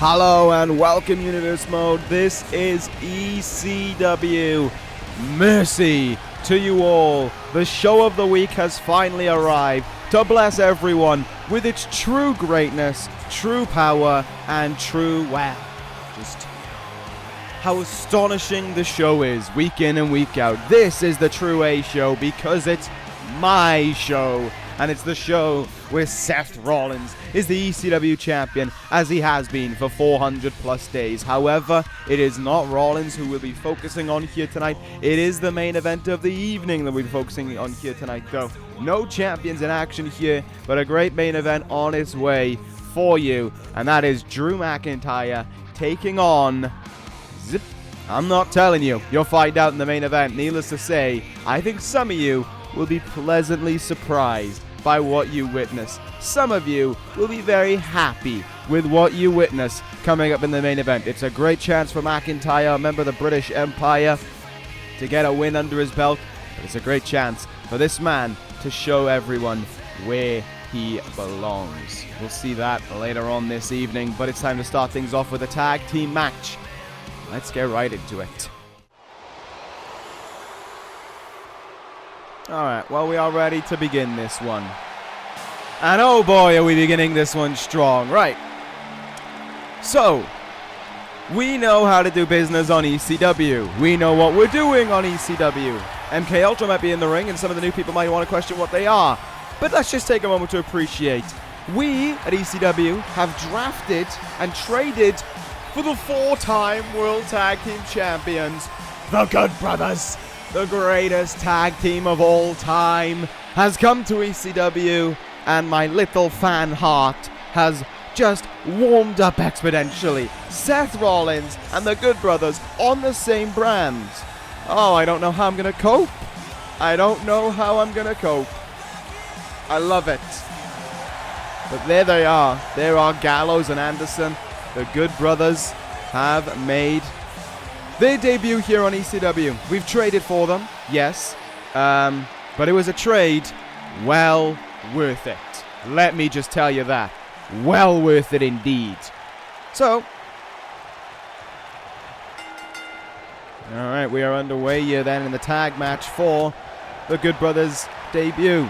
Hello and welcome, Universe Mode. This is ECW. Mercy to you all. The show of the week has finally arrived to bless everyone with its true greatness, true power, and true, well, just how astonishing the show is week in and week out. This is the true A show because it's my show. And it's the show where Seth Rollins is the ECW champion, as he has been for 400 plus days. However, it is not Rollins who we'll be focusing on here tonight. It is the main event of the evening that we'll be focusing on here tonight, though. No champions in action here, but a great main event on its way for you. And that is Drew McIntyre taking on... Zip. I'm not telling you. You'll find out in the main event. Needless to say, I think some of you will be pleasantly surprised by what you witness. Some of you will be very happy with what you witness coming up in the main event. It's a great chance for McIntyre, a member of the British Empire, to get a win under his belt. But it's a great chance for this man to show everyone where he belongs. We'll see that later on this evening, but it's time to start things off with a tag team match. Let's get right into it. Alright, well, we are ready to begin this one. And oh boy, are we beginning this one strong. Right. So, we know how to do business on ECW. We know what we're doing on ECW. MKULTRA might be in the ring, and some of the new people might want to question what they are. But let's just take a moment to appreciate. We, at ECW, have drafted and traded for the 4-time World Tag Team Champions, the Good Brothers. The greatest tag team of all time has come to ECW, and my little fan heart has just warmed up exponentially. Seth Rollins and the Good Brothers on the same brand. Oh, I don't know how I'm going to cope. I don't know how I'm going to cope. I love it. But there they are. There are Gallows and Anderson. The Good Brothers have made their debut here on ECW. We've traded for them, yes, but it was a trade well worth it. Let me just tell you that. Well worth it indeed. So, alright, we are underway here then in the tag match for the Good Brothers debut.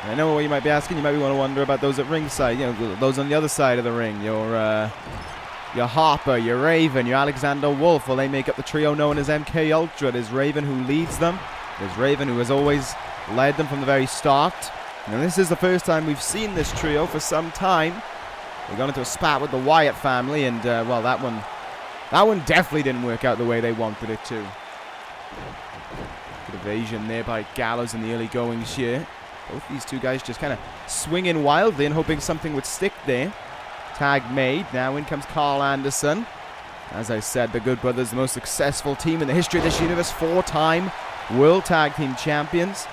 I know what you might be asking. You might want to wonder about those at ringside, you know, those on the other side of the ring. Your Harper, your Raven, your Alexander Wolfe. Well, they make up the trio known as MKULTRA. There's Raven who leads them. There's Raven who has always led them from the very start. And this is the first time we've seen this trio for some time. They got into a spat with the Wyatt family, and, well, that one definitely didn't work out the way they wanted it to. Good evasion there by Gallows in the early goings here. Both these two guys just kind of swinging wildly and hoping something would stick there. Tag made. Now in comes Carl Anderson. As I said, the Good Brothers, the most successful team in the history of this universe. 4-time World Tag Team Champions.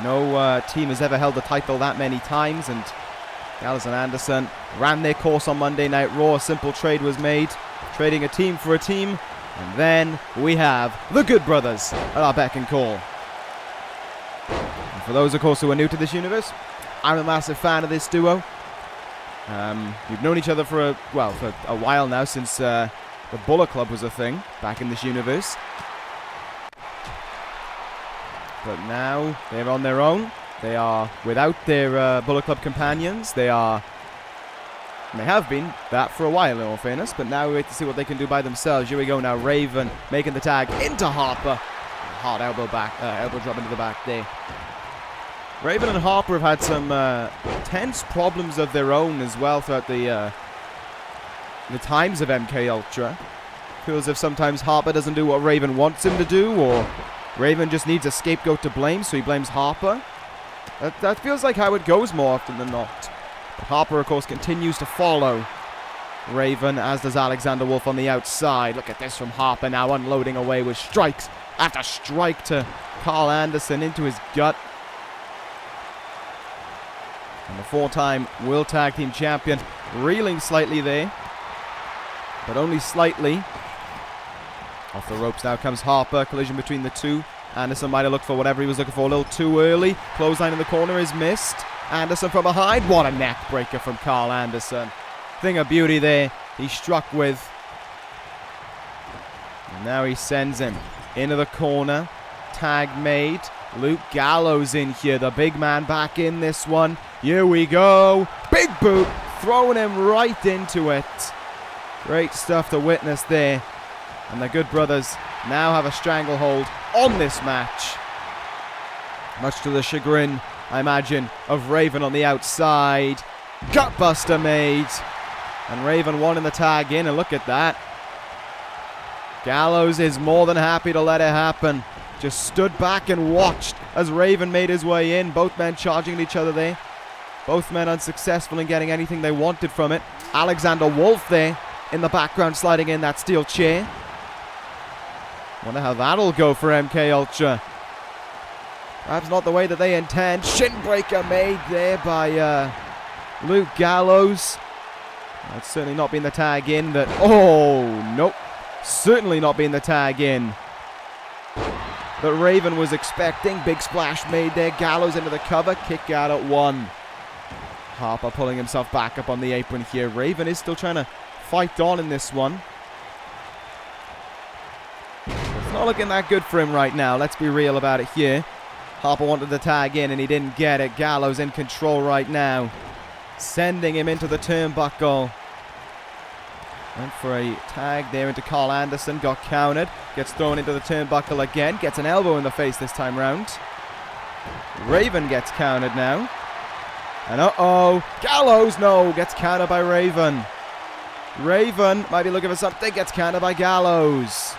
No team has ever held the title that many times. And Gallows and Anderson ran their course on Monday Night Raw. A simple trade was made, trading a team for a team. And then we have the Good Brothers at our beck and call. And for those, of course, who are new to this universe, I'm a massive fan of this duo. We've known each other for a while now, since the Bullet Club was a thing back in this universe. But now they're on their own. They are without their Bullet Club companions. They have been that for a while, in all fairness. But now we wait to see what they can do by themselves. Here we go now. Raven making the tag into Harper. Hard elbow drop into the back there. Raven and Harper have had some tense problems of their own as well throughout the times of MKULTRA. Feels as if sometimes Harper doesn't do what Raven wants him to do, or Raven just needs a scapegoat to blame, so he blames Harper. That feels like how it goes more often than not. But Harper, of course, continues to follow Raven, as does Alexander Wolfe on the outside. Look at this from Harper now, unloading away with strikes after strike to Carl Anderson into his gut. And the 4-time World Tag Team Champion reeling slightly there, but only slightly. Off the ropes now comes Harper. Collision between the two. Anderson might have looked for whatever he was looking for a little too early. Clothesline in the corner is missed. Anderson from behind. What a neck breaker from Carl Anderson. Thing of beauty there. He struck with. And now he sends him into the corner. Tag made. Luke Gallows in here. The big man back in this one. Here we go. Big boot. Throwing him right into it. Great stuff to witness there. And the Good Brothers now have a stranglehold on this match. Much to the chagrin, I imagine, of Raven on the outside. Gutbuster made. And Raven won in the tag in, and look at that. Gallows is more than happy to let it happen. Just stood back and watched as Raven made his way in. Both men charging at each other there. Both men unsuccessful in getting anything they wanted from it. Alexander Wolfe there in the background sliding in that steel chair. Wonder how that'll go for MKULTRA. Perhaps not the way that they intend. Shinbreaker made there by Luke Gallows. That's certainly not been the tag in that... Oh, nope. Certainly not been the tag in that Raven was expecting. Big splash made there. Gallows into the cover. Kick out at 1. Harper pulling himself back up on the apron here. Raven is still trying to fight on in this one. It's not looking that good for him right now. Let's be real about it here. Harper wanted the tag in and he didn't get it. Gallows in control right now. Sending him into the turnbuckle. Went for a tag there into Carl Anderson. Got countered. Gets thrown into the turnbuckle again. Gets an elbow in the face this time round. Raven gets countered now. And uh-oh. Gallows, no. Gets countered by Raven. Raven might be looking for something. Gets countered by Gallows.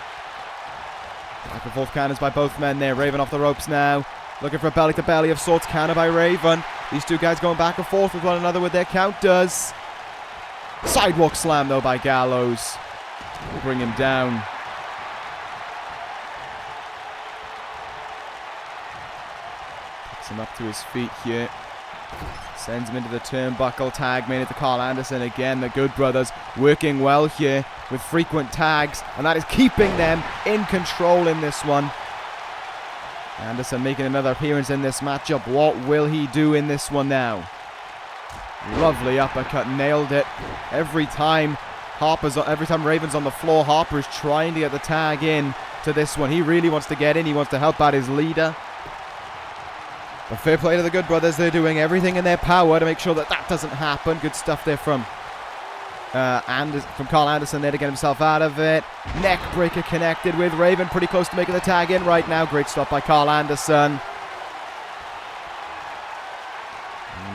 Back and forth counters by both men there. Raven off the ropes now. Looking for a belly-to-belly of sorts. Counter by Raven. These two guys going back and forth with one another with their counters. Sidewalk slam, though, by Gallows. Bring him down. Picks him up to his feet here. Sends him into the turnbuckle. Tag made it to Carl Anderson again. The Good Brothers working well here with frequent tags. And that is keeping them in control in this one. Anderson making another appearance in this matchup. What will he do in this one now? Lovely uppercut, nailed it. Every time Raven's on the floor, Harper is trying to get the tag in to this one. He really wants to get in. He wants to help out his leader. But fair play to the Good Brothers. They're doing everything in their power to make sure that that doesn't happen. Good stuff there from Carl Anderson there to get himself out of it. Neck breaker connected with Raven. Pretty close to making the tag in right now. Great stop by Carl Anderson.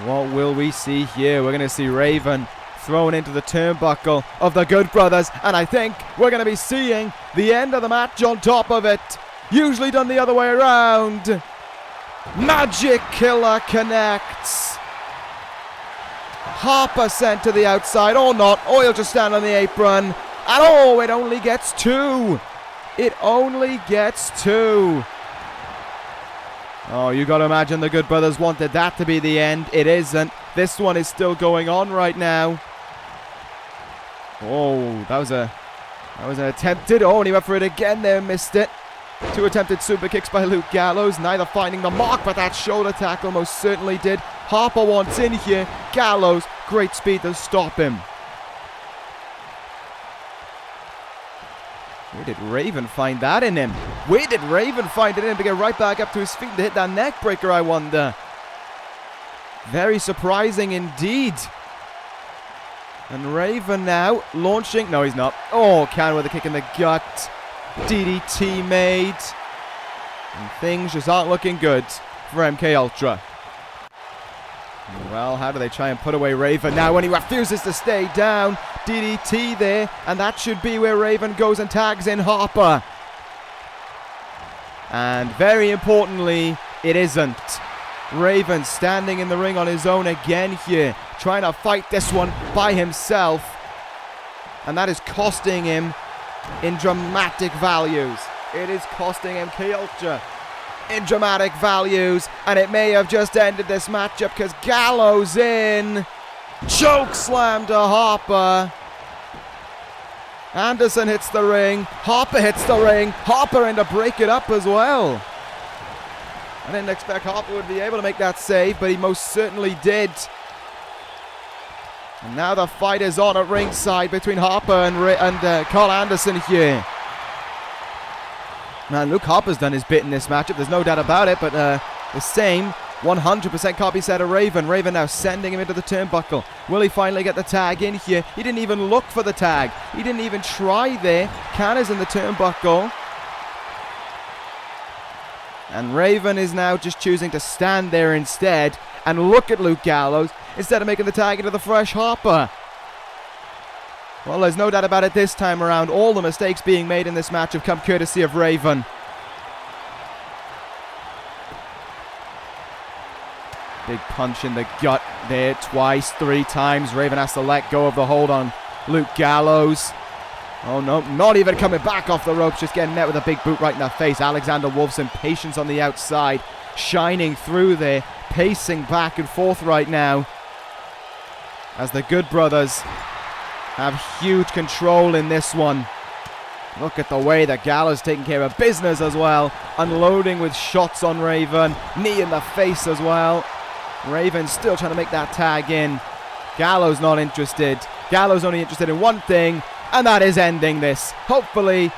What will we see here? We're going to see Raven thrown into the turnbuckle of the Good Brothers. And I think we're going to be seeing the end of the match on top of it. Usually done the other way around. Magic Killer connects. Harper sent to the outside, or not, or he'll just stand on the apron. And oh, it only gets 2. It only gets 2. Oh, you got to imagine the Good Brothers wanted that to be the end. It isn't. This one is still going on right now. Oh, that was an attempted. Oh, and he went for it again there, missed it. 2 attempted super kicks by Luke Gallows, neither finding the mark, but that shoulder tackle most certainly did. Harper wants in here. Gallows, great speed to stop him. Where did Raven find that in him? Where did Raven find it in him to get right back up to his feet to hit that neck breaker, I wonder? Very surprising indeed. And Raven now launching. No, he's not. Oh, counter with a kick in the gut. DDT made. And things just aren't looking good for MKULTRA. Well, how do they try and put away Raven now when he refuses to stay down? DDT there, and that should be where Raven goes and tags in Harper. And very importantly, it isn't. Raven standing in the ring on his own again here, trying to fight this one by himself. And that is costing him in dramatic values. It is costing MKULTRA in dramatic values, and it may have just ended this matchup because Gallows in. Choke slam to Harper. Anderson hits the ring. Harper hits the ring. Harper in to break it up as well. I didn't expect Harper would be able to make that save, but he most certainly did. And now the fight is on at ringside between Harper and Carl Anderson here. Man, Luke Harper's done his bit in this matchup, there's no doubt about it, but the same 100% can't be said of Raven. Raven now sending him into the turnbuckle. Will he finally get the tag in here? He didn't even look for the tag. He didn't even try there. Can is in the turnbuckle. And Raven is now just choosing to stand there instead and look at Luke Gallows instead of making the tag into the fresh Harper. Well, there's no doubt about it this time around. All the mistakes being made in this match have come courtesy of Raven. Big punch in the gut there twice, 3 times. Raven has to let go of the hold on Luke Gallows. Oh no, not even coming back off the ropes, just getting met with a big boot right in the face. Alexander Wolfe's impatience on the outside, shining through there, pacing back and forth right now. As the Good Brothers have huge control in this one. Look at the way that Gallows taking care of business as well. Unloading with shots on Raven. Knee in the face as well. Raven still trying to make that tag in. Gallows not interested. Gallows only interested in one thing, and that is ending this. Hopefully,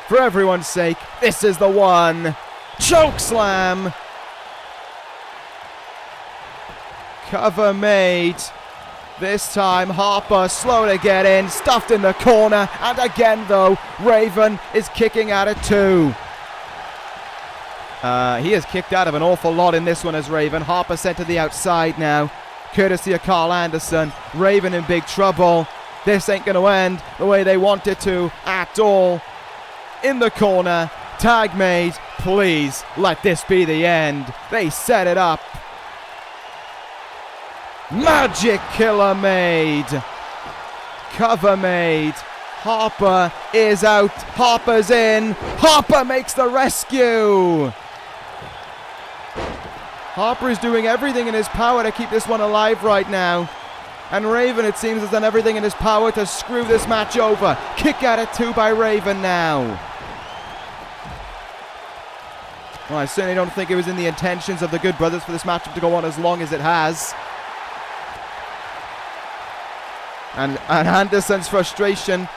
for everyone's sake, this is the one. Choke slam. Cover made. This time, Harper slow to get in, stuffed in the corner, and again though, Raven is kicking out at 2. He has kicked out of an awful lot in this one as Raven. Harper sent to the outside now, courtesy of Carl Anderson. Raven in big trouble. This ain't going to end the way they want it to at all. In the corner, tag made. Please let this be the end. They set it up. Magic killer made. Cover made. Harper is out. Harper's in. Harper makes the rescue. Harper is doing everything in his power to keep this one alive right now. And Raven, it seems, has done everything in his power to screw this match over. Kick out at 2 by Raven now. Well, I certainly don't think it was in the intentions of the Good Brothers for this matchup to go on as long as it has. And Anderson's frustration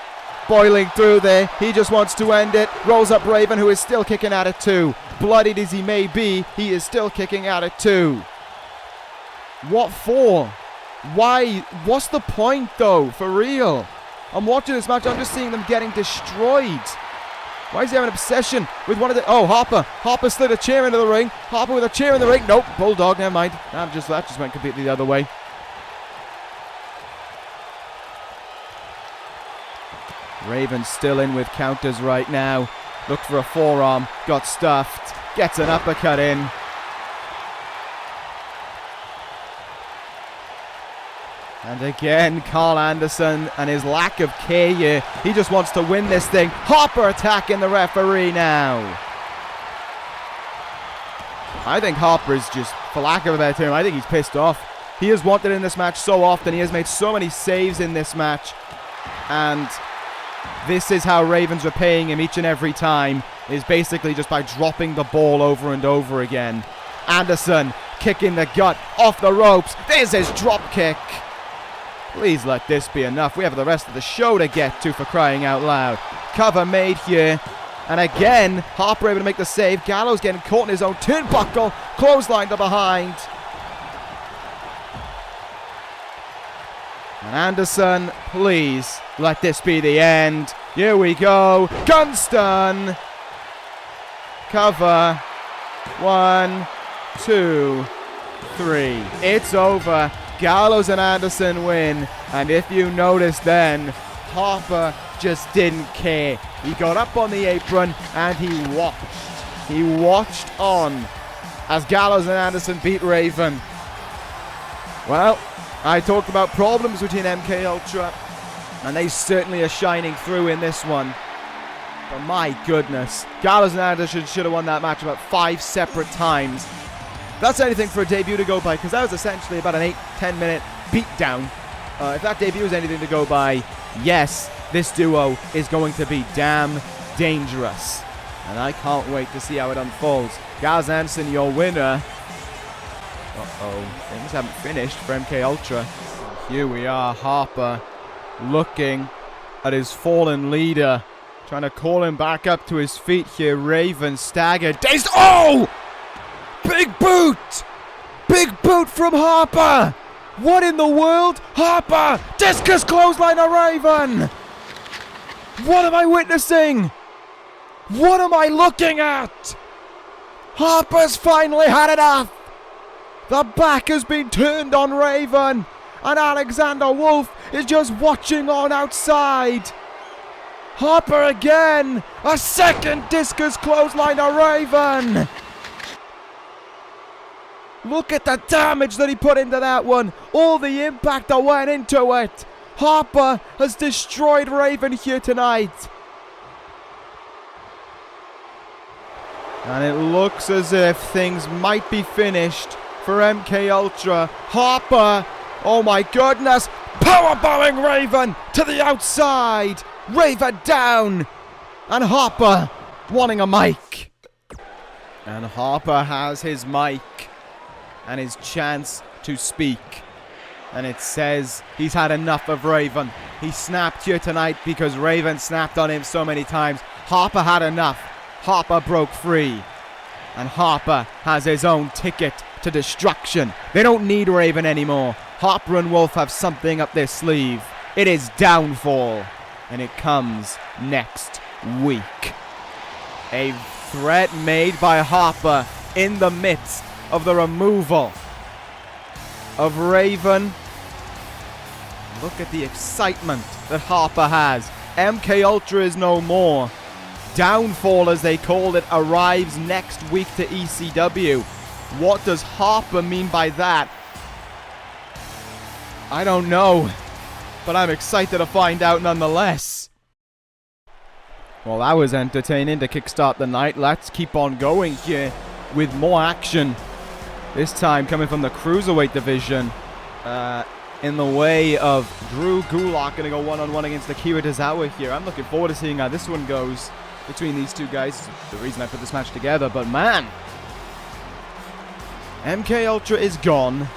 boiling through there. He just wants to end it. Rolls up Raven, who is still kicking out at 2. Bloodied as he may be, he is still kicking out at 2. What for? Why? What's the point, though? For real? I'm watching this match. I'm just seeing them getting destroyed. Why is he having an obsession with one of the... Oh, Harper. Harper slid a chair into the ring. Harper with a chair in the ring. Nope. Bulldog. Never mind. That just went completely the other way. Raven still in with counters right now. Looked for a forearm. Got stuffed. Gets an uppercut in. And again, Carl Anderson and his lack of care here. He just wants to win this thing. Harper attacking the referee now. I think Harper is just, for lack of a better term, I think he's pissed off. He has wanted in this match so often. He has made so many saves in this match. And this is how Ravens are paying him each and every time, is basically just by dropping the ball over and over again. Anderson kicking the gut off the ropes. There's his drop kick. Please let this be enough. We have the rest of the show to get to, for crying out loud. Cover made here. And again, Harper able to make the save. Gallows getting caught in his own turnbuckle. Clothesline to behind. And Anderson, please let this be the end. Here we go. Gun stun. Cover. 1, 2, 3. It's over. Gallows and Anderson win. And if you notice then, Harper just didn't care. He got up on the apron and he watched. He watched on as Gallows and Anderson beat Raven. Well, I talked about problems between MKULTRA, and they certainly are shining through in this one. But my goodness, Gallows and Anderson should have won that match about 5 separate times. That's anything for a debut to go by, because that was essentially about an 8-10 minute beatdown. If that debut is anything to go by, yes, this duo is going to be damn dangerous. And I can't wait to see how it unfolds. Gaz Hansen, your winner. Things haven't finished for MKULTRA. Here we are, Harper looking at his fallen leader, trying to call him back up to his feet here. Raven staggered, dazed. Oh! Big boot! Big boot from Harper! What in the world? Harper! Discus clothesline of Raven! What am I witnessing? What am I looking at? Harper's finally had enough! The back has been turned on Raven, and Alexander Wolfe is just watching on outside. Harper again! A second discus clothesline to Raven! Look at the damage that he put into that one. All the impact that went into it. Harper has destroyed Raven here tonight. And it looks as if things might be finished for MKULTRA. Harper, oh my goodness, powerbombing Raven to the outside. Raven down. And Harper wanting a mic. And Harper has his mic and his chance to speak. And it says he's had enough of Raven. He snapped here tonight because Raven snapped on him so many times. Harper had enough. Harper broke free. And Harper has his own ticket to destruction. They don't need Raven anymore. Harper and Wolfe have something up their sleeve. It is downfall. And it comes next week. A threat made by Harper in the midst of the removal of Raven. Look at the excitement that Harper has. MKULTRA is no more. Downfall, as they called it, arrives next week to ECW. What does Harper mean by that? I don't know, but I'm excited to find out nonetheless. Well, that was entertaining to kickstart the night. Let's keep on going here with more action. This time coming from the Cruiserweight division. In the way of Drew Gulak going to go one-on-one against Akira Tozawa here. I'm looking forward to seeing how this one goes between these two guys. The reason I put this match together, but man, MKULTRA is gone.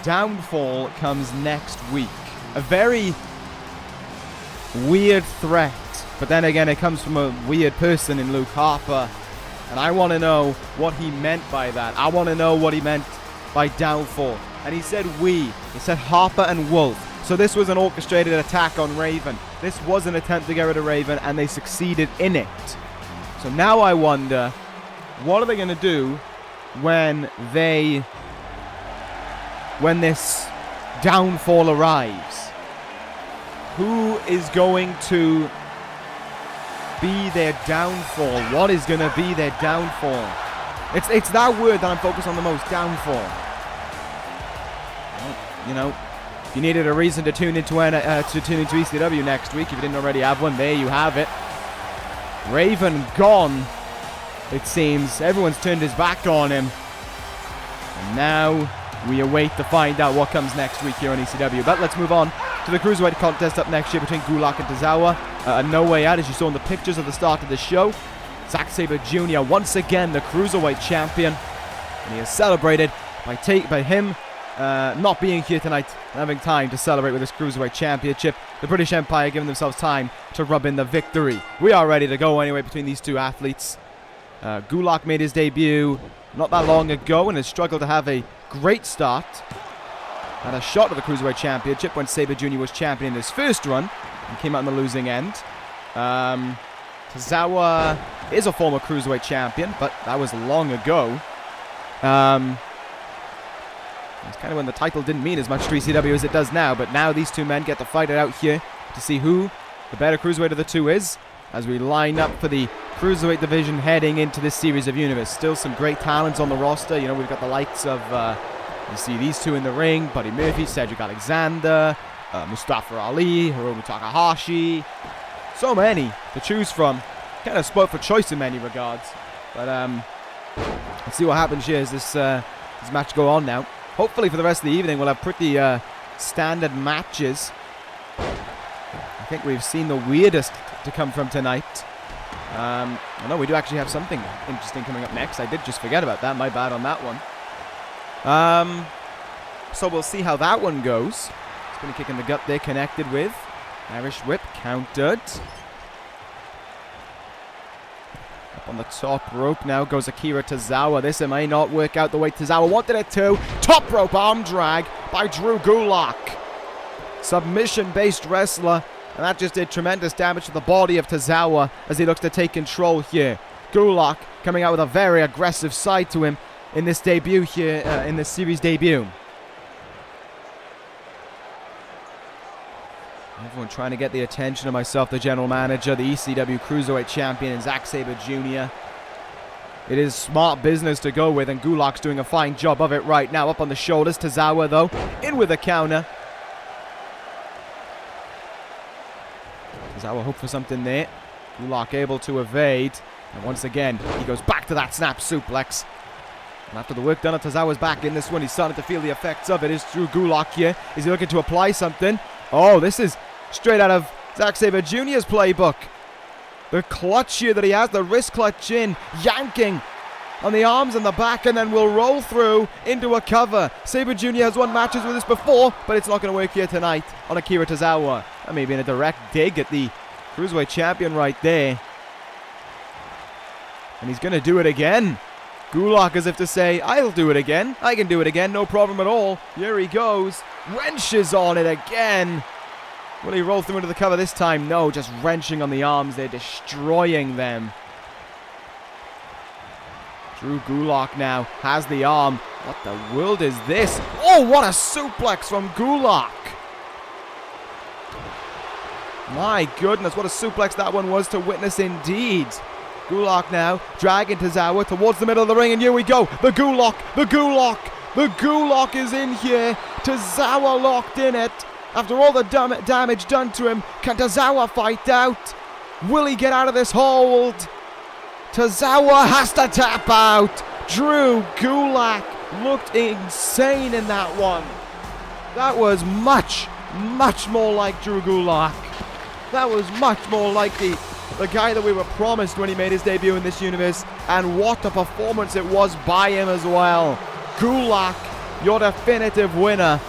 Downfall comes next week. A very weird threat, but then again, it comes from a weird person in Luke Harper. And I want to know what he meant by that. I want to know what he meant by downfall. And he said we. He said Harper and Wolfe. So this was an orchestrated attack on Raven. This was an attempt to get rid of Raven, and they succeeded in it. So now I wonder, what are they going to do when this downfall arrives? Who is going to be their downfall? What is going to be their downfall? It's that word that I'm focused on the most, downfall. Well, you know, if you needed a reason to tune into ECW next week, if you didn't already have one, there you have it. Raven gone, it seems. Everyone's turned his back on him. And now we await to find out what comes next week here on ECW. But let's move on to the Cruiserweight contest up next year between Gulak and Tozawa. No way out, as you saw in the pictures at the start of the show. Zack Sabre Jr. once again the Cruiserweight champion. And he is celebrated by him not being here tonight and having time to celebrate with his Cruiserweight championship. The British Empire giving themselves time to rub in the victory. We are ready to go anyway between these two athletes. Gulak made his debut not that long ago and has struggled to have a great start. Had a shot at the Cruiserweight Championship when Sabre Jr. was champion in his first run and came out on the losing end. Tozawa is a former Cruiserweight champion, but that was long ago. It's kind of when the title didn't mean as much to ECW as it does now, but now these two men get to fight it out here to see who the better Cruiserweight of the two is, as we line up for the Cruiserweight division heading into this series of Universe. Still some great talents on the roster. You know, we've got the likes of, you see these two in the ring, Buddy Murphy, Cedric Alexander, Mustafa Ali, Hiromu Takahashi. So many to choose from. Kind of spoiled for choice in many regards. But let's see what happens here as this match go on now. Hopefully for the rest of the evening we'll have pretty standard matches. I think we've seen the weirdest to come from tonight. I know we do actually have something interesting coming up next. I did just forget about that. My bad on that one. So we'll see how that one goes. Spinning kick in the gut there, connected with. Irish whip, countered. Up on the top rope now goes Akira Tozawa. This may not work out the way Tozawa wanted it to. Top rope arm drag by Drew Gulak. Submission-based wrestler. And that just did tremendous damage to the body of Tozawa as he looks to take control here. Gulak coming out with a very aggressive side to him in this debut here, in this series debut. Everyone trying to get the attention of myself, the general manager, the ECW Cruiserweight Champion, and Zack Sabre Jr. It is smart business to go with, and Gulak's doing a fine job of it right now. Up on the shoulders, Tozawa, though, in with a counter. Tozawa hope for something there. Gulak able to evade. And once again, he goes back to that snap suplex. And after the work done on Tozawa's back in this one, he's starting to feel the effects of it. Is Drew Gulak here? Is he looking to apply something? Oh, this is straight out of Zack Sabre Jr.'s playbook. The clutch here that he has, the wrist clutch in, yanking on the arms and the back, and then will roll through into a cover. Sabre Jr. has won matches with this before, but it's not going to work here tonight on Akira Tozawa. That may be in a direct dig at the Cruiserweight Champion right there. And he's going to do it again. Gulak as if to say, I'll do it again. I can do it again, no problem at all. Here he goes. Wrenches on it again. Will he roll through into the cover this time? No, just wrenching on the arms. They're destroying them. Drew Gulak now has the arm. What the world is this? Oh, what a suplex from Gulak. My goodness, what a suplex that one was to witness indeed. Gulak now dragging Tozawa towards the middle of the ring, and here we go. The Gulak, the Gulak, the Gulak is in here. Tozawa locked in it. After all the damage done to him, can Tozawa fight out? Will he get out of this hold? Tozawa has to tap out. Drew Gulak looked insane in that one. That was much more like Drew Gulak. That was much more like the guy that we were promised when he made his debut in this universe. And what a performance it was by him as well. Gulak, your definitive winner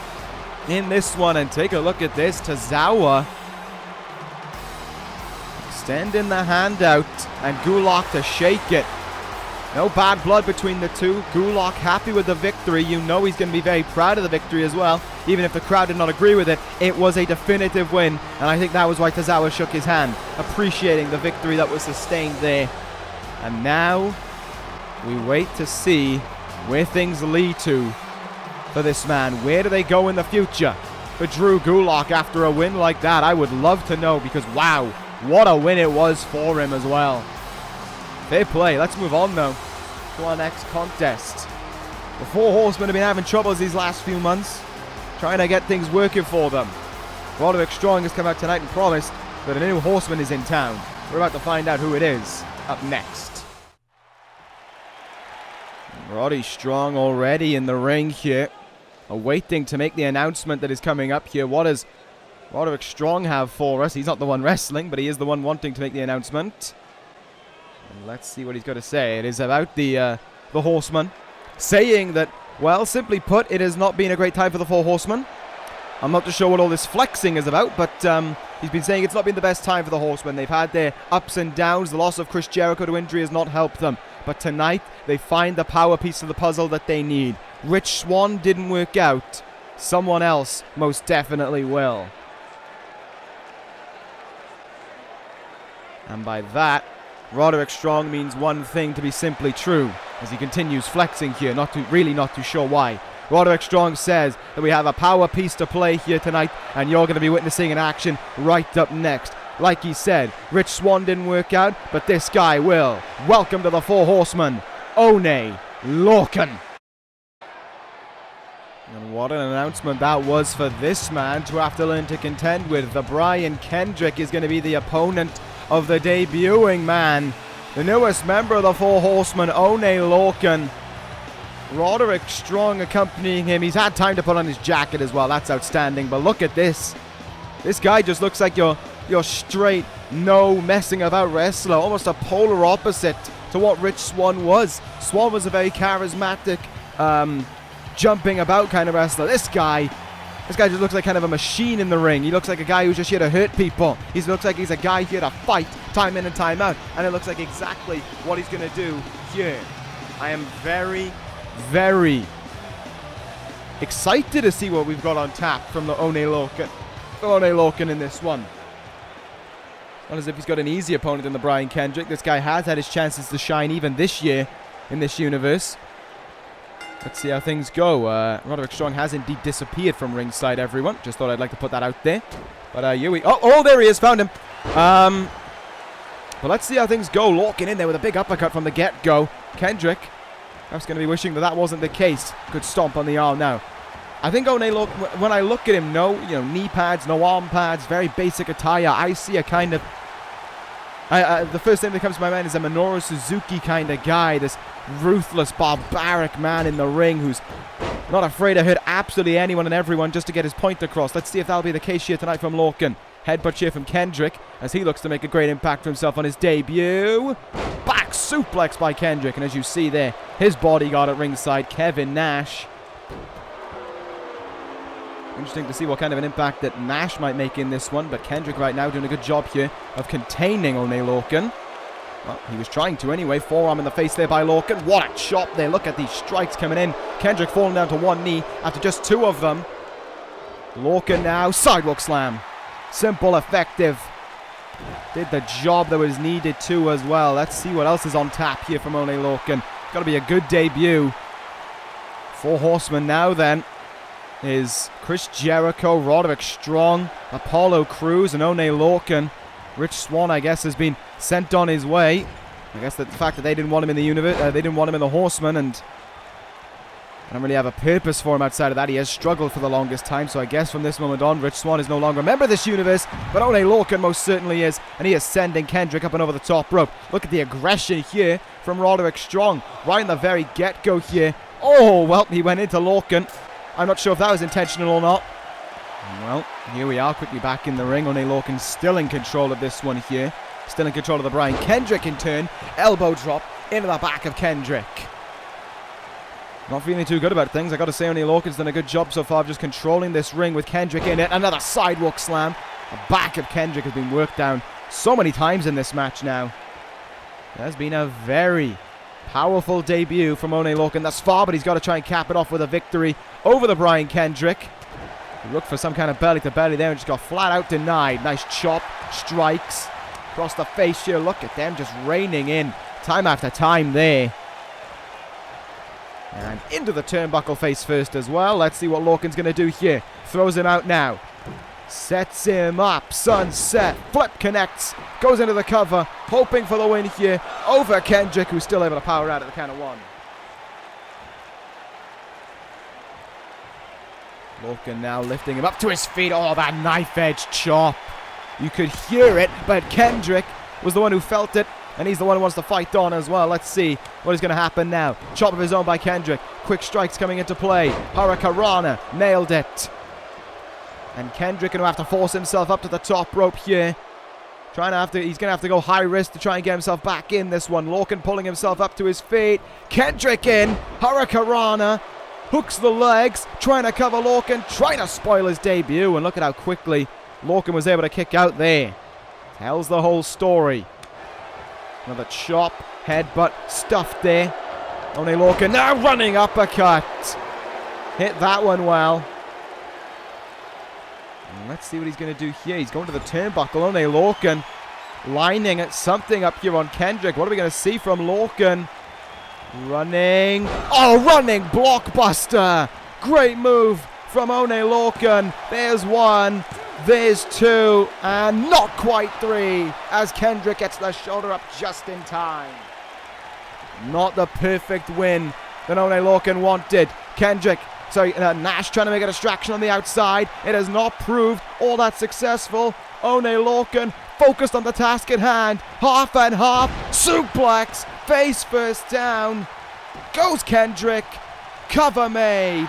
in this one. And take a look at this. Tozawa extending the hand out, and Gulak to shake it. No bad blood between the two. Gulak happy with the victory. You know he's going to be very proud of the victory as well. Even if the crowd did not agree with it, it was a definitive win. And I think that was why Tozawa shook his hand, appreciating the victory that was sustained there. And now we wait to see where things lead to for this man. Where do they go in the future for Drew Gulak after a win like that? I would love to know, because wow, what a win it was for him as well. Fair play. Let's move on though to our next contest. The Four Horsemen have been having troubles these last few months, trying to get things working for them. Roderick Strong has come out tonight and promised that a new horseman is in town. We're about to find out who it is up next. Roddy Strong already in the ring here, awaiting to make the announcement that is coming up here. What does Roderick Strong have for us? He's not the one wrestling, but he is the one wanting to make the announcement. And let's see what he's got to say. It is about the Horsemen, saying that, well, simply put, it has not been a great time for the Four Horsemen. I'm not too sure what all this flexing is about, but he's been saying it's not been the best time for the Horsemen. They've had their ups and downs. The loss of Chris Jericho to injury has not helped them. But tonight, they find the power piece of the puzzle that they need. Rich Swann didn't work out. Someone else most definitely will. And by that, Roderick Strong means one thing to be simply true, as he continues flexing here, not too sure why. Roderick Strong says that we have a power piece to play here tonight, and you're going to be witnessing an action right up next. Like he said, Rich Swann didn't work out, but this guy will. Welcome to the Four Horsemen, One Lorcan. And what an announcement that was for this man to have to learn to contend with. The Brian Kendrick is going to be the opponent of the debuting man, the newest member of the Four Horsemen, One Lorcan. Roderick Strong accompanying him. He's had time to put on his jacket as well. That's outstanding. But look at this. This guy just looks like your your straight, no messing about wrestler. Almost a polar opposite to what Rich Swann was. Swann was a very charismatic, jumping about kind of wrestler. This guy just looks like kind of a machine in the ring. He looks like a guy who's just here to hurt people. He looks like he's a guy here to fight time in and time out. And it looks like exactly what he's going to do here. I am very, very excited to see what we've got on tap from the Wwe Loken in this one. Not as if he's got an easy opponent in the Brian Kendrick. This guy has had his chances to shine even this year in this universe. Let's see how things go. Roderick Strong has indeed disappeared from ringside, everyone. Just thought I'd like to put that out there. But here we... Oh, there he is. Found him. But let's see how things go. Lorcan in there with a big uppercut from the get-go. Kendrick, perhaps going to be wishing that wasn't the case. Good stomp on the arm now. I think Wwe Loken, when I look at him, no knee pads, no arm pads, very basic attire. I see a kind of... the first thing that comes to my mind is a Minoru Suzuki kind of guy. This ruthless, barbaric man in the ring who's not afraid to hurt absolutely anyone and everyone just to get his point across. Let's see if that'll be the case here tonight from Lorcan. Headbutt here from Kendrick as he looks to make a great impact for himself on his debut. Back suplex by Kendrick, and as you see there, his bodyguard at ringside, Kevin Nash. Interesting to see what kind of an impact that Nash might make in this one, but Kendrick right now doing a good job here of containing Wwe Loken. Well, he was trying to anyway. Forearm in the face there by Lorcan. What a chop there. Look at these strikes coming in. Kendrick falling down to one knee after just two of them. Lorcan now. Sidewalk slam. Simple, effective. Did the job that was needed too as well. Let's see what else is on tap here from Wwe Loken. Got to be a good debut. Four horsemen now then is Chris Jericho, Roderick Strong, Apollo Crews, and Wwe Loken. Rich Swann, I guess, has been sent on his way. I guess that the fact that they didn't want him in the universe, they didn't want him in the Horsemen, and I don't really have a purpose for him outside of that. He has struggled for the longest time, so I guess from this moment on, Rich Swann is no longer a member of this universe, but Wwe Loken most certainly is, and he is sending Kendrick up and over the top rope. Look at the aggression here from Roderick Strong, right in the very get-go here. Oh, well, he went into Lorcan. I'm not sure if that was intentional or not. Well, here we are, quickly back in the ring. Wwe Loken still in control of this one here. Still in control of the Brian Kendrick in turn. Elbow drop into the back of Kendrick. Not feeling too good about things. I got to say, Wwe Loken's done a good job so far of just controlling this ring with Kendrick in it. Another sidewalk slam. The back of Kendrick has been worked down so many times in this match now. It has been a very powerful debut from Wwe Loken thus far, but he's got to try and cap it off with a victory over the Brian Kendrick. He looked for some kind of belly-to-belly there and just got flat out denied. Nice chop, strikes across the face here. Look at them just raining in time after time there. And into the turnbuckle face first as well. Let's see what Lorcan's going to do here. Throws him out now. Sets him up. Sunset. Flip connects. Goes into the cover. Hoping for the win here over Kendrick, who's still able to power out at the count of one. Lorcan now lifting him up to his feet. Oh, that knife-edge chop. You could hear it, but Kendrick was the one who felt it, and he's the one who wants to fight on as well. Let's see what is going to happen now. Chop of his own by Kendrick. Quick strikes coming into play. Hurricanrana nailed it. And Kendrick going to have to force himself up to the top rope here. He's going to have to go high risk to try and get himself back in this one. Lorcan pulling himself up to his feet. Kendrick in. Hurricanrana. Hooks the legs, trying to cover Lorcan, trying to spoil his debut, and look at how quickly Lorcan was able to kick out there. Tells the whole story. Another chop, headbutt, stuffed there. Wwe Loken now running uppercut. Hit that one well. And let's see what he's going to do here. He's going to the turnbuckle. Wwe Loken lining something up here on Kendrick. What are we going to see from Lorcan? Running. Oh, running blockbuster. Great move from Wwe Loken. There's one. There's two. And not quite three as Kendrick gets the shoulder up just in time. Not the perfect win that Wwe Loken wanted. Nash trying to make a distraction on the outside. It has not proved all that successful. Wwe Loken focused on the task at hand. Half and half. Suplex. Face first down. Goes Kendrick. Cover made.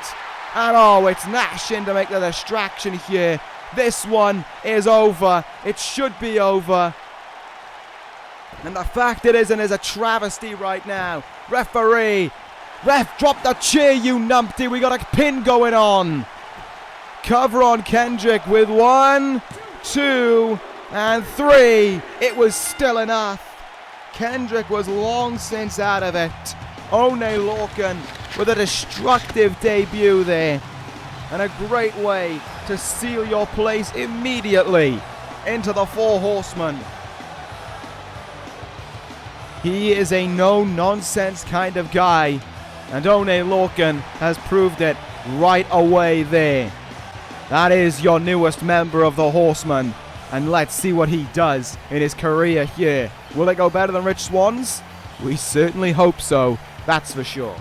And oh, it's Nash in to make the distraction here. This one is over. It should be over. And the fact it isn't is a travesty right now. Referee. Ref, drop the chair, you numpty. We got a pin going on. Cover on Kendrick with 1, 2, and 3. It was still enough. Kendrick was long since out of it. One Lorcan with a destructive debut there. And a great way to seal your place immediately into the Four Horsemen. He is a no-nonsense kind of guy. And One Lorcan has proved it right away there. That is your newest member of the Horsemen. And let's see what he does in his career here. Will it go better than Rich Swann's? We certainly hope so. That's for sure.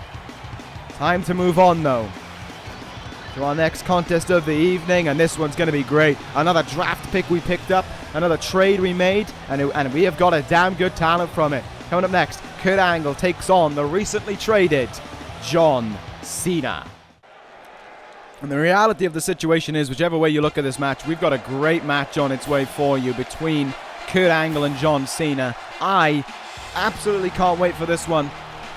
Time to move on though to our next contest of the evening, and this one's going to be great. Another draft pick we picked up, another trade we made, and we have got a damn good talent from it. Coming up next, Kurt Angle takes on the recently traded John Cena. And the reality of the situation is, whichever way you look at this match, we've got a great match on its way for you between Kurt Angle and John Cena. I absolutely can't wait for this one.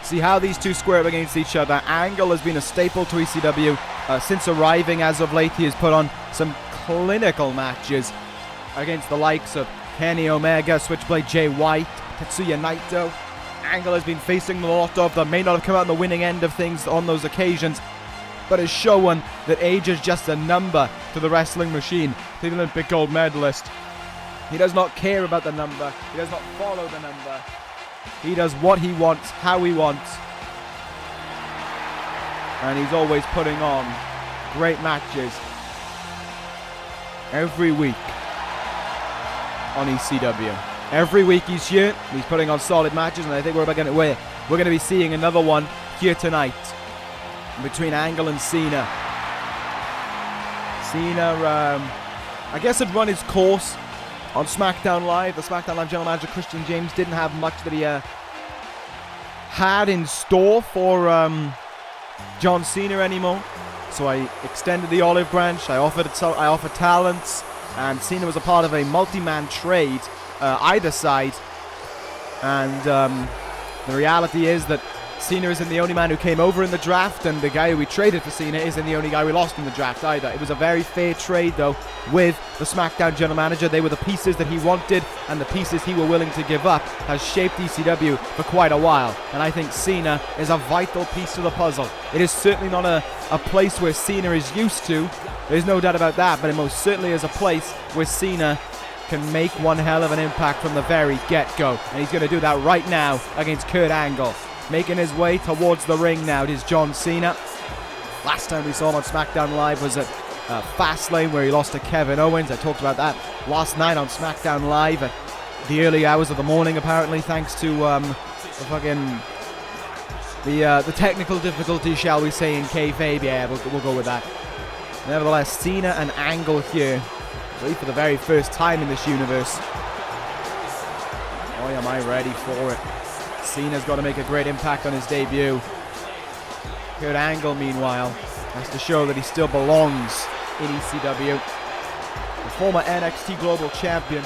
See how these two square up against each other. Angle has been a staple to ECW since arriving as of late. He has put on some clinical matches against the likes of Kenny Omega, Switchblade Jay White, Tetsuya Naito. Angle has been facing a lot of them. May not have come out on the winning end of things on those occasions, but has shown that age is just a number to the wrestling machine. The Olympic gold medalist. He does not care about the number. He does not follow the number. He does what he wants, how he wants. And he's always putting on great matches every week on ECW. Every week he's here, he's putting on solid matches, and I think we're going to be seeing another one here tonight between Angle and Cena. Cena, I guess, had run his course on SmackDown Live. The SmackDown Live general manager, Christian James, didn't have much that he had in store for John Cena anymore. So I extended the olive branch. I offered talents, and Cena was a part of a multi-man trade, either side. And the reality is that Cena isn't the only man who came over in the draft, and the guy who we traded for Cena isn't the only guy we lost in the draft either. It was a very fair trade, though, with the SmackDown general manager. They were the pieces that he wanted, and the pieces he were willing to give up has shaped ECW for quite a while. And I think Cena is a vital piece to the puzzle. It is certainly not a place where Cena is used to. There's no doubt about that, but it most certainly is a place where Cena can make one hell of an impact from the very get-go. And he's going to do that right now against Kurt Angle. Making his way towards the ring now, it is John Cena. Last time we saw him on SmackDown Live was at Fastlane, where he lost to Kevin Owens. I talked about that last night on SmackDown Live at the early hours of the morning, apparently, thanks to the technical difficulty, shall we say, in kayfabe. Yeah, we'll go with that. Nevertheless, Cena and Angle here, really for the very first time in this universe. Boy, am I ready for it. Cena's got to make a great impact on his debut. Kurt Angle, meanwhile, has to show that he still belongs in ECW. The former NXT Global Champion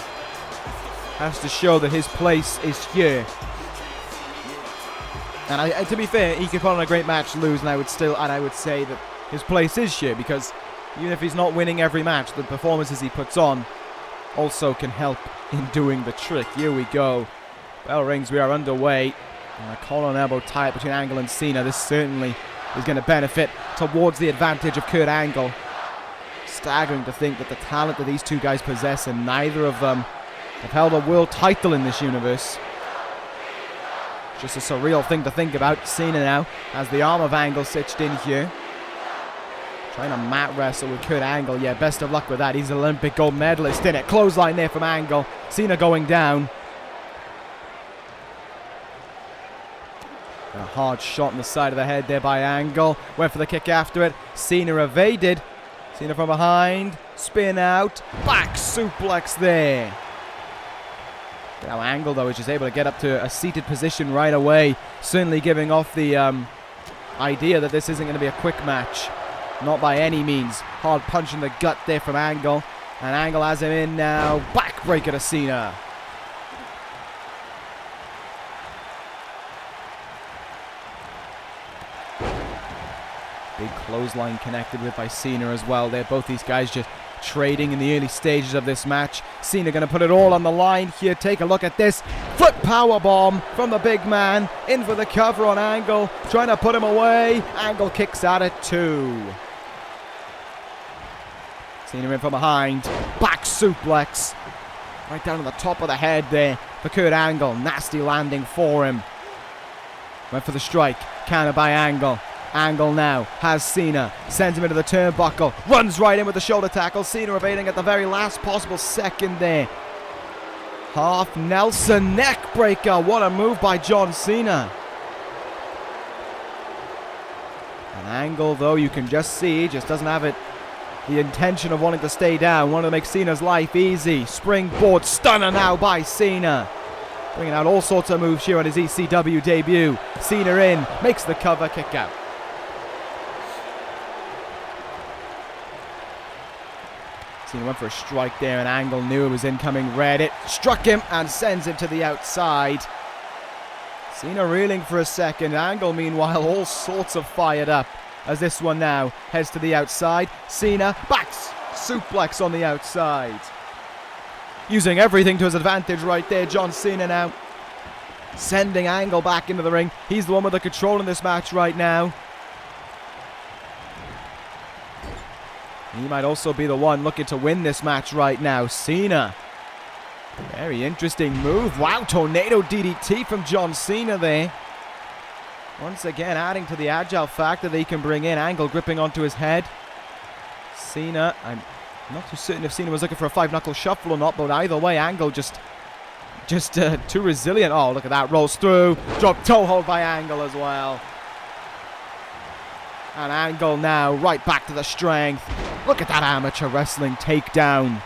has to show that his place is here. And to be fair, he could put on a great match, lose, and I would say that his place is here, because even if he's not winning every match, the performances he puts on also can help in doing the trick. Here we go. Bell rings, we are underway. And a collar and elbow tie between Angle and Cena. This certainly is going to benefit towards the advantage of Kurt Angle. Staggering to think that the talent that these two guys possess, and neither of them have held a world title in this universe. Just a surreal thing to think about. Cena now has the arm of Angle stitched in here. Trying to mat wrestle with Kurt Angle. Yeah, best of luck with that. He's an Olympic gold medalist in it. Clothesline there from Angle. Cena going down. A hard shot on the side of the head there by Angle. Went for the kick after it. Cena evaded. Cena from behind. Spin out. Back suplex there. Now Angle, though, is just able to get up to a seated position right away. Certainly giving off the idea that this isn't going to be a quick match. Not by any means. Hard punch in the gut there from Angle. And Angle has him in now. Backbreaker to Cena. Big clothesline connected with by Cena as well there. Both these guys just trading in the early stages of this match. Cena going to put it all on the line here. Take a look at this. Foot powerbomb from the big man. In for the cover on Angle. Trying to put him away. Angle kicks at it too. Cena in from behind. Back suplex. Right down to the top of the head there for Kurt Angle. Nasty landing for him. Went for the strike. Counter by Angle. Angle now has Cena, sends him into the turnbuckle, runs right in with the shoulder tackle. Cena evading at the very last possible second there. Half Nelson neck breaker. What a move by John Cena. An Angle, though, you can just see, just doesn't have the intention of wanting to stay down. Wanted to make Cena's life easy. Springboard stunner now by Cena. Bringing out all sorts of moves here on his ECW debut. Cena in, makes the cover, kick out. Cena went for a strike there, and Angle knew it was incoming red. It struck him and sends him to the outside. Cena reeling for a second. Angle, meanwhile, all sorts of fired up as this one now heads to the outside. Cena backs suplex on the outside. Using everything to his advantage right there. John Cena now sending Angle back into the ring. He's the one with the control in this match right now. He might also be the one looking to win this match right now. Cena. Very interesting move. Wow, tornado DDT from John Cena there. Once again, adding to the agile factor that he can bring in. Angle gripping onto his head. Cena, I'm not too certain if Cena was looking for a 5-knuckle shuffle or not, but either way, Angle just too resilient. Oh, look at that. Rolls through. Drop toe hold by Angle as well. And Angle now right back to the strength. Look at that amateur wrestling takedown.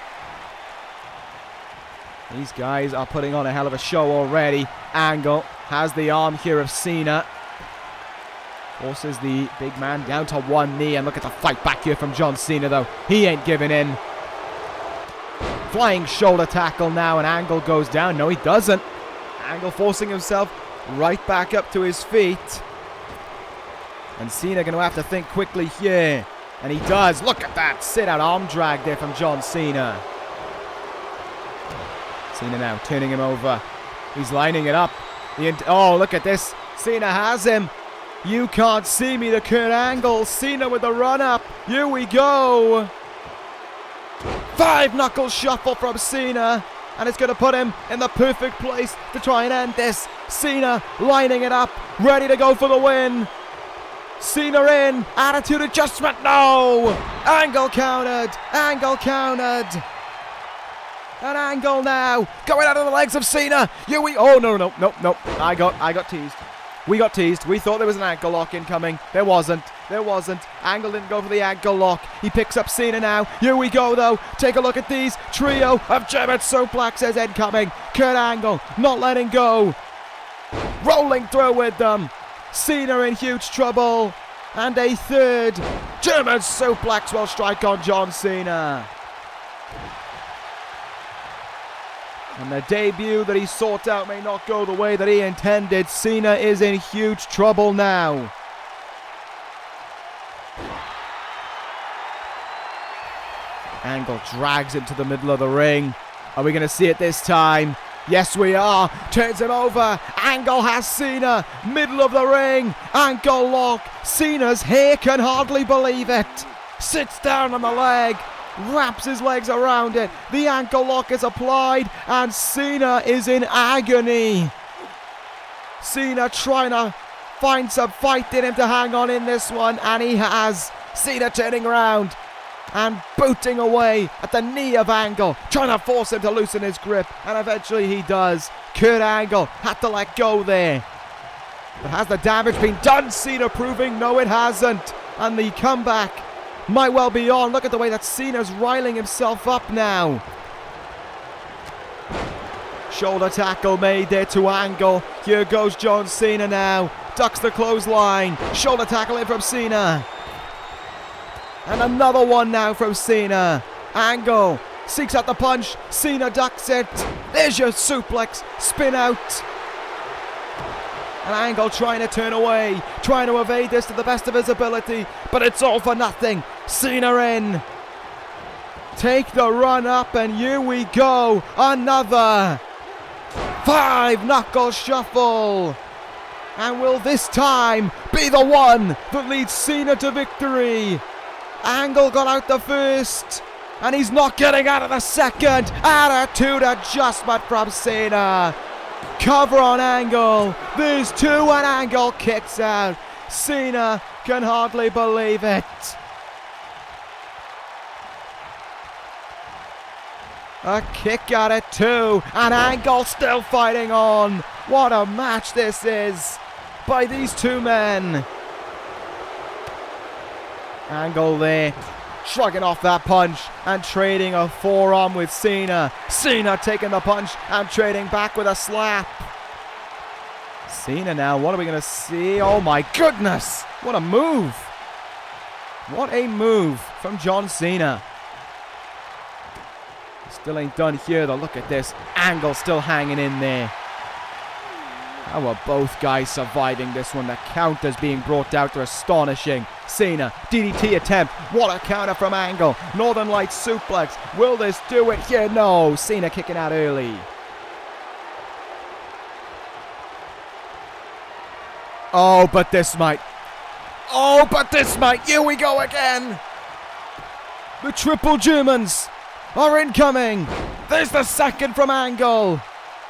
These guys are putting on a hell of a show already. Angle has the arm here of Cena. Forces the big man down to one knee. And look at the fight back here from John Cena, though. He ain't giving in. Flying shoulder tackle now, and Angle goes down. No, he doesn't. Angle forcing himself right back up to his feet. And Cena going to have to think quickly here. And he does. Look at that sit-out arm drag there from John Cena. Cena now turning him over. He's lining it up. Oh, look at this. Cena has him. You can't see me, the Kurt Angle. Cena with the run-up. Here we go. 5-knuckle shuffle from Cena. And it's going to put him in the perfect place to try and end this. Cena lining it up. Ready to go for the win. Cena in, attitude adjustment, no! Angle countered, Angle countered. And Angle now, going out of the legs of Cena. Oh, no, I got teased. We got teased. We thought there was an ankle lock incoming. There wasn't. Angle didn't go for the ankle lock. He picks up Cena now. Here we go, though. Take a look at these. Trio of German suplexes incoming. Kurt Angle not letting go. Rolling through with them. Cena in huge trouble. And a third German suplex will strike on John Cena. And the debut that he sought out may not go the way that he intended. Cena is in huge trouble now. Angle drags him to the middle of the ring. Are we going to see it this time? Yes, we are. Turns him over. Angle has Cena. Middle of the ring. Ankle lock. Cena's hair can hardly believe it. Sits down on the leg. Wraps his legs around it. The ankle lock is applied. And Cena is in agony. Cena trying to find some fight in him to hang on in this one. And he has. Cena turning around and booting away at the knee of Angle, trying to force him to loosen his grip, and eventually he does. Kurt Angle had to let go there. But has the damage been done? Cena proving no, it hasn't. And the comeback might well be on. Look at the way that Cena's riling himself up now. Shoulder tackle made there to Angle. Here goes John Cena now. Ducks the clothesline. Shoulder tackle in from Cena. And another one now from Cena. Angle seeks out the punch. Cena ducks it. There's your suplex. Spin out. And Angle trying to turn away, trying to evade this to the best of his ability, but it's all for nothing. Cena in. Take the run up, and here we go. Another 5 knuckle shuffle. And will this time be the one that leads Cena to victory? Angle got out the first, and he's not getting out of the second. Attitude adjustment from Cena. Cover on Angle. There's 2 and Angle kicks out. Cena can hardly believe it. A kick at it too, and Angle still fighting on. What a match this is by these 2 men. Angle there, shrugging off that punch and trading a forearm with Cena. Cena taking the punch and trading back with a slap. Cena now, what are we going to see? Oh my goodness, what a move. What a move from John Cena. Still ain't done here though, look at this. Angle still hanging in there. How are both guys surviving this one? The counters being brought out are astonishing. Cena, DDT attempt. What a counter from Angle. Northern Lights suplex. Will this do it here? No. Cena kicking out early. Oh, but this might. Oh, but this might. Here we go again. The triple Germans are incoming. There's the second from Angle.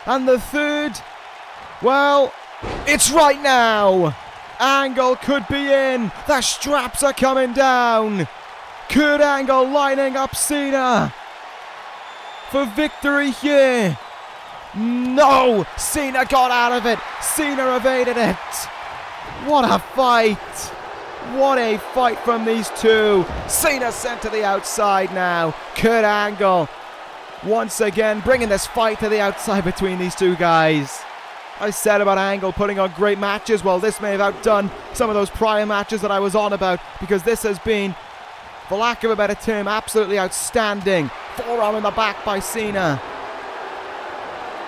And the third. Well, it's right now. Angle could be in. The straps are coming down. Kurt Angle lining up Cena for victory here. No, Cena got out of it. Cena evaded it. What a fight. What a fight from these 2. Cena sent to the outside now. Kurt Angle once again bringing this fight to the outside between these 2 guys. I said about Angle putting on great matches. Well, this may have outdone some of those prior matches that I was on about, because this has been, for lack of a better term, absolutely outstanding. Forearm in the back by Cena.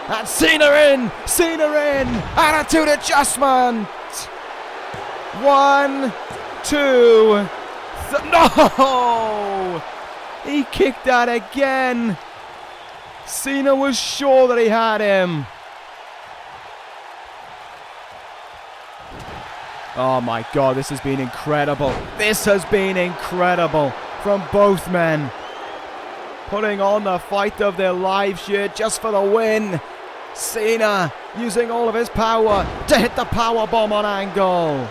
And Cena in! Cena in! Attitude adjustment! 1, 2, no! He kicked out again. Cena was sure that he had him. Oh my God, this has been incredible. This has been incredible from both men. Putting on the fight of their lives here just for the win. Cena using all of his power to hit the power bomb on Angle.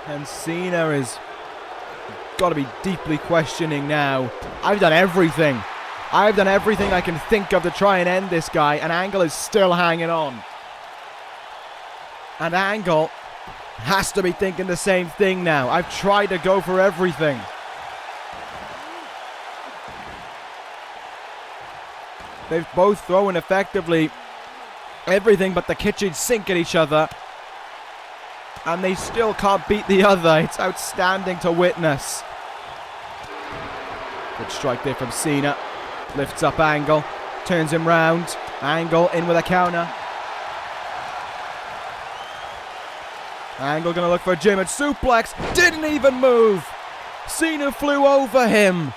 And Cena is got to be deeply questioning now. I've done everything. I've done everything I can think of to try and end this guy, and Angle is still hanging on. And Angle has to be thinking the same thing now. I've tried to go for everything. They've both thrown effectively everything but the kitchen sink at each other, and they still can't beat the other. It's outstanding to witness. Good strike there from Cena. Lifts up Angle, turns him round. Angle in with a counter. Angle gonna look for a German suplex. Didn't even move. Cena flew over him.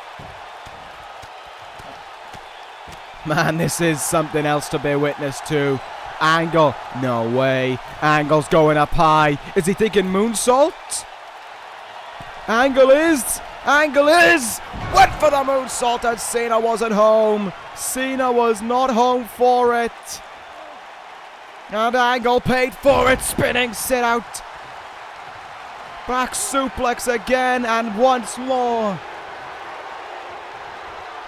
Man, this is something else to bear witness to. Angle, no way. Angle's going up high. Is he thinking moonsault? Angle is. Went for the moonsault, and Cena wasn't home. Cena was not home for it. And Angle paid for it. Spinning sit out. Back suplex again, and once more.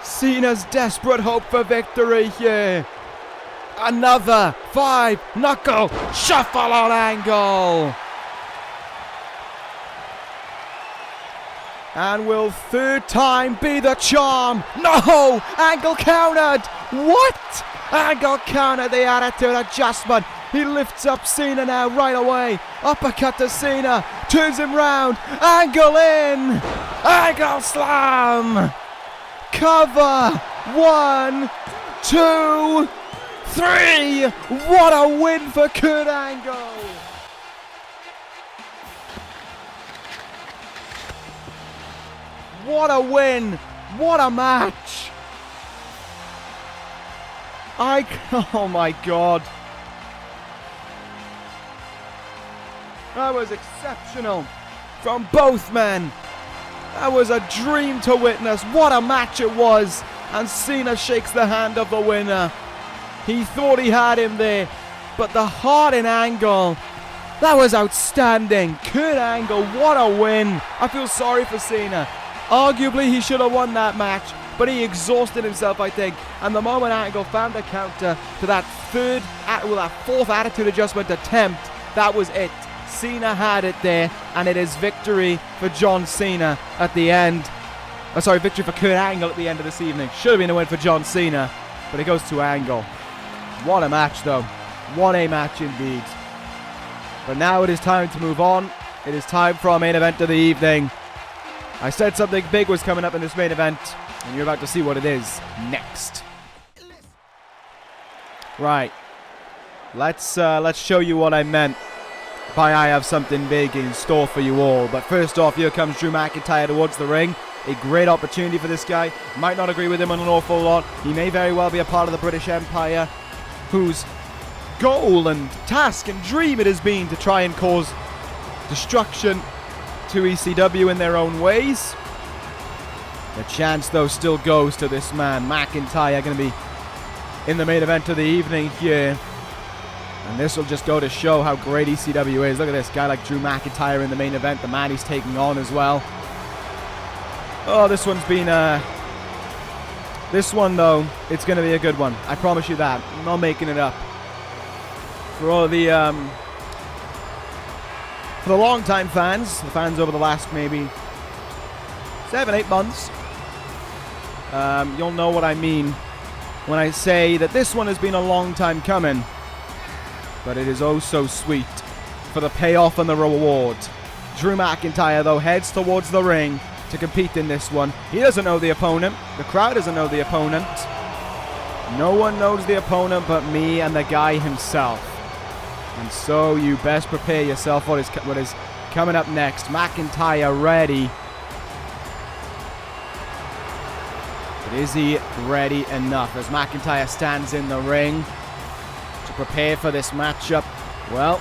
Cena's desperate hope for victory here. Another 5 knuckle shuffle on Angle. And will third time be the charm? No! Angle countered! What? Angle countered the attitude adjustment. He lifts up Cena now right away. Uppercut to Cena. turns him round, angle in, angle slam, cover, 1, 2, 3, what a win for Kurt Angle. What a win, what a match. Oh my God. That was exceptional from both men. That was a dream to witness. What a match it was. And Cena shakes the hand of the winner. He thought he had him there, but the heart in Angle, that was outstanding. Kurt Angle, what a win. I feel sorry for Cena. Arguably, he should have won that match, but he exhausted himself, I think. And the moment Angle found the counter to that fourth attitude adjustment attempt, that was it. Cena had it there, and it is victory for John Cena at the end. Victory for Kurt Angle at the end of this evening. Should have been a win for John Cena, but it goes to Angle. What a match, though. What a match indeed. But now it is time to move on. It is time for our main event of the evening. I said something big was coming up in this main event, and you're about to see what it is next. Right. Let's show you what I meant by I have something big in store for you all. But first off, here comes Drew McIntyre towards the ring. A great opportunity for this guy. Might not agree with him on an awful lot. He may very well be a part of the British Empire, whose goal and task and dream it has been to try and cause destruction to ECW in their own ways. The chance, though, still goes to this man. McIntyre going to be in the main event of the evening here. And this will just go to show how great ECW is. Look at this guy like Drew McIntyre in the main event. The man he's taking on as well. Oh, this one's been... This one, though, it's going to be a good one. I promise you that. I'm not making it up. For all the... For the long-time fans, the fans over the last maybe 7-8 months, you'll know what I mean when I say that this one has been a long time coming. But it is oh so sweet for the payoff and the reward. Drew McIntyre, though, heads towards the ring to compete in this one. He doesn't know the opponent. The crowd doesn't know the opponent. No one knows the opponent but me and the guy himself. And so you best prepare yourself for what is coming up next. McIntyre ready. But is he ready enough as McIntyre stands in the ring to prepare for this matchup? Well,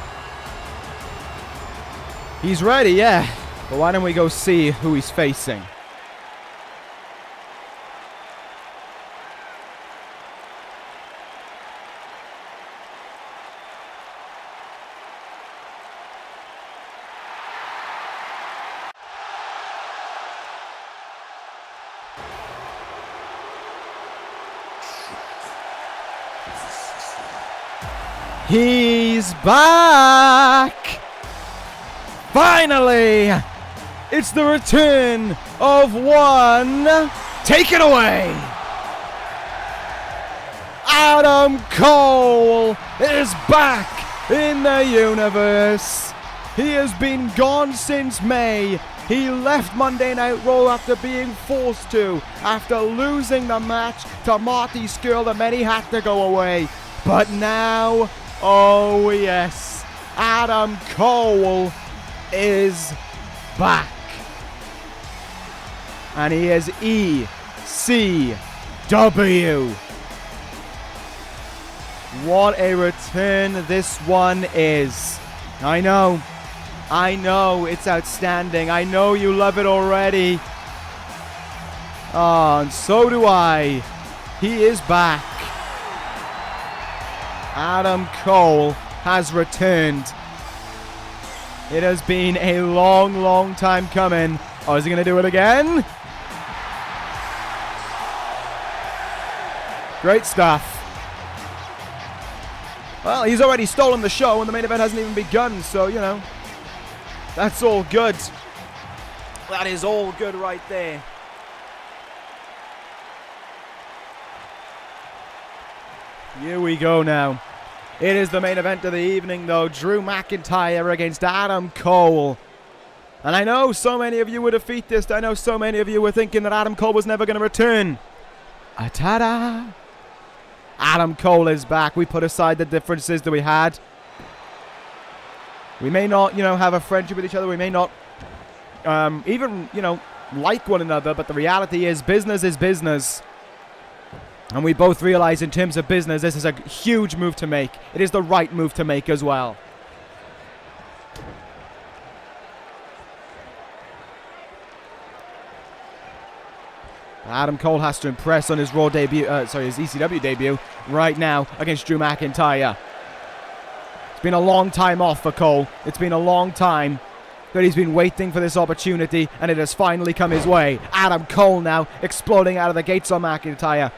he's ready, yeah. But why don't we go see who he's facing? He's back! Finally! It's the return of one. Take it away! Adam Cole is back in the universe. He has been gone since May. He left Monday Night Raw after being forced to, after losing the match to Marty Scurll, the many had to go away. But now, oh yes, Adam Cole is back. And he is ECW. What a return this one is. I know, it's outstanding. I know you love it already. Oh, and so do I. He is back. Adam Cole has returned. It has been a long, long time coming. Oh, is he going to do it again? Great stuff. Well, he's already stolen the show and the main event hasn't even begun, so, you know, that's all good. That is all good right there. Here we go now. It is the main event of the evening, though. Drew McIntyre against Adam Cole. And I know so many of you were defeatist. I know so many of you were thinking that Adam Cole was never going to return. Ta-da! Adam Cole is back. We put aside the differences that we had. We may not, have a friendship with each other. We may not even, like one another. But the reality is business. And we both realize in terms of business, this is a huge move to make. It is the right move to make as well. Adam Cole has to impress on his Raw debut, his ECW debut right now against Drew McIntyre. It's been a long time off for Cole. It's been a long time that he's been waiting for this opportunity, and it has finally come his way. Adam Cole now exploding out of the gates on McIntyre.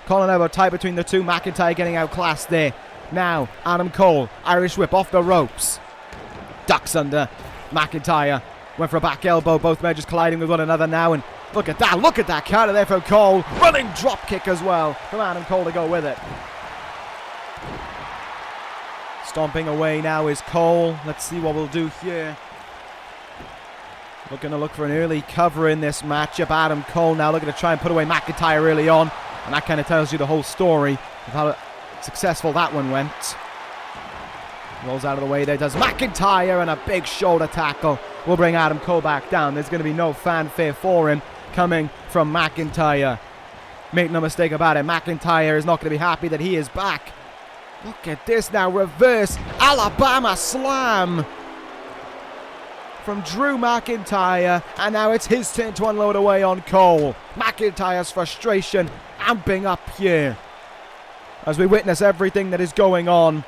Calling out a tie between the two. McIntyre getting outclassed there. Now, Adam Cole, Irish whip off the ropes. Ducks under. McIntyre went for a back elbow. Both men just colliding with one another now, and look at that counter there from Cole. Running drop kick as well from Adam Cole to go with it. Stomping away now is Cole. Let's see what we'll do here. Looking to look for an early cover in this matchup. Adam Cole now looking to try and put away McIntyre early on. And that kind of tells you the whole story of how successful that one went. Rolls out of the way there, does McIntyre, and a big shoulder tackle will bring Adam Cole back down. There's going to be no fanfare for him coming from McIntyre. Make no mistake about it, McIntyre is not going to be happy that he is back. Look at this now, reverse Alabama slam from Drew McIntyre, and now it's his turn to unload away on Cole. McIntyre's frustration amping up here as we witness everything that is going on.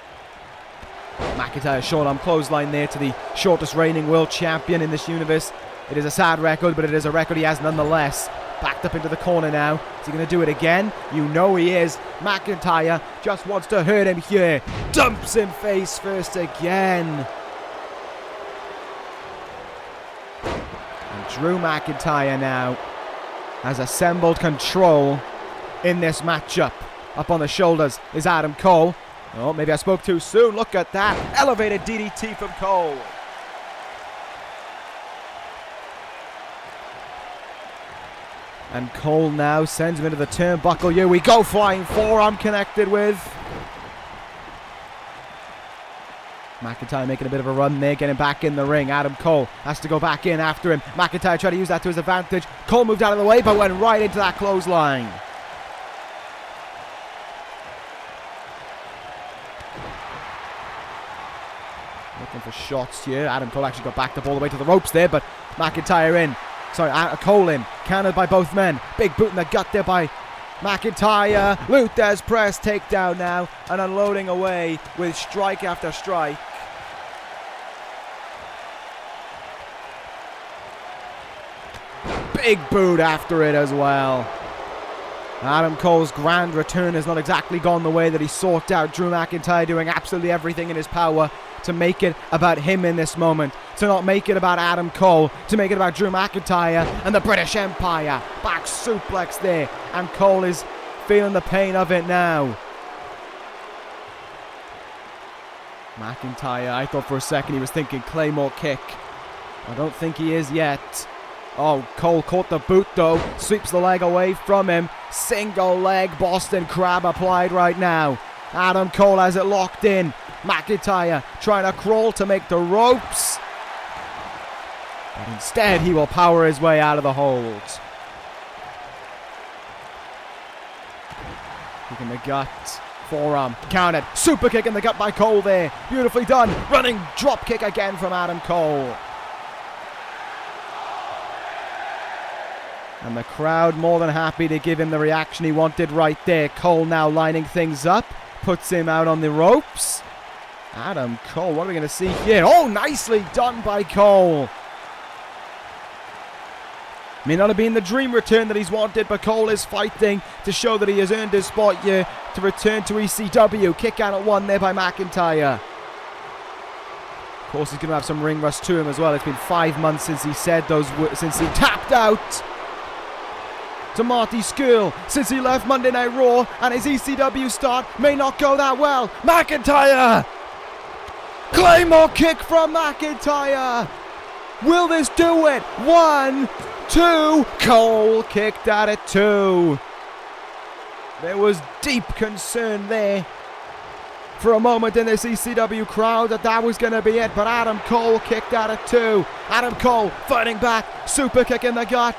McIntyre's short arm clothesline there to the shortest reigning world champion in this universe. It is a sad record, but it is a record he has nonetheless. Backed up into the corner now. Is he going to do it again? You know he is. McIntyre just wants to hurt him here. Dumps him face first again. And Drew McIntyre now has assembled control in this matchup. Up on the shoulders is Adam Cole. Oh, maybe I spoke too soon. Look at that. Elevated DDT from Cole. And Cole now sends him into the turnbuckle. Here we go. Flying forearm connected with. McIntyre making a bit of a run there, getting back in the ring. Adam Cole has to go back in after him. McIntyre tried to use that to his advantage. Cole moved out of the way, but went right into that clothesline. Looking for shots here. Adam Cole actually got backed up all the way to the ropes there, but McIntyre in. Cole in. Countered by both men. Big boot in the gut there by McIntyre. Luther's press takedown now, and unloading away with strike after strike. Big boot after it as well. Adam Cole's grand return has not exactly gone the way that he sought out. Drew McIntyre doing absolutely everything in his power to make it about him in this moment. To not make it about Adam Cole. To make it about Drew McIntyre and the British Empire. Back suplex there. And Cole is feeling the pain of it now. McIntyre, I thought for a second he was thinking Claymore kick. I don't think he is yet. Oh, Cole caught the boot though. Sweeps the leg away from him. Single leg Boston Crab applied right now. Adam Cole has it locked in. McIntyre trying to crawl to make the ropes. But instead he will power his way out of the hold. Kick in the gut. Forearm counted. Super kick in the gut by Cole there. Beautifully done. Running drop kick again from Adam Cole. And the crowd more than happy to give him the reaction he wanted right there. Cole now lining things up. Puts him out on the ropes. Adam Cole, what are we going to see here? Oh, nicely done by Cole. May not have been the dream return that he's wanted, but Cole is fighting to show that he has earned his spot here to return to ECW. Kick out at one there by McIntyre. Of course, he's going to have some ring rust to him as well. It's been 5 months since he said those, since he tapped out to Marty Scurll, since he left Monday Night Raw, and his ECW start may not go that well. McIntyre! Claymore kick from McIntyre! Will this do it? 1, 2. Cole kicked out at 2. There was deep concern there for a moment in this ECW crowd that was going to be it, but Adam Cole kicked out at 2. Adam Cole fighting back, super kick in the gut.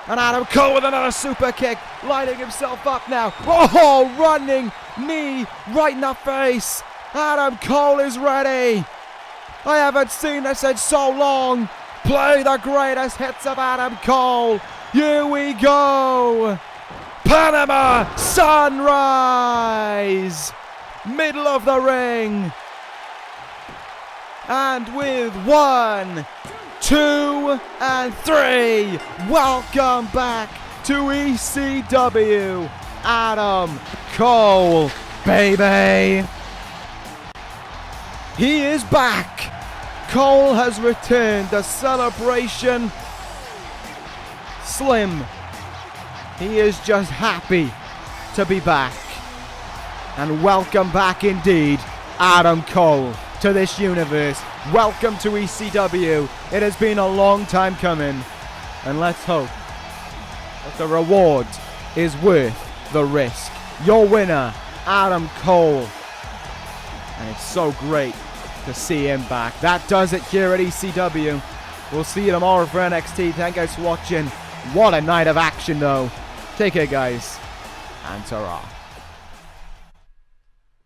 And Adam Cole with another super kick, lighting himself up now. Oh, running knee right in the face. Adam Cole is ready. I haven't seen this in so long. Play the greatest hits of Adam Cole. Here we go. Panama Sunrise. Middle of the ring. And with 1, 2, and 3. Welcome back to ECW. Adam Cole, baby. He is back. Cole has returned. The celebration. Slim. He is just happy to be back. And welcome back indeed, Adam Cole, to this universe. Welcome to ECW. It has been a long time coming. And let's hope that the reward is worth the risk. Your winner, Adam Cole. And it's so great to see him back. That does it here at ECW. We'll see you tomorrow for NXT. Thank you guys for watching. What a night of action, though. Take care, guys. And ta-ra.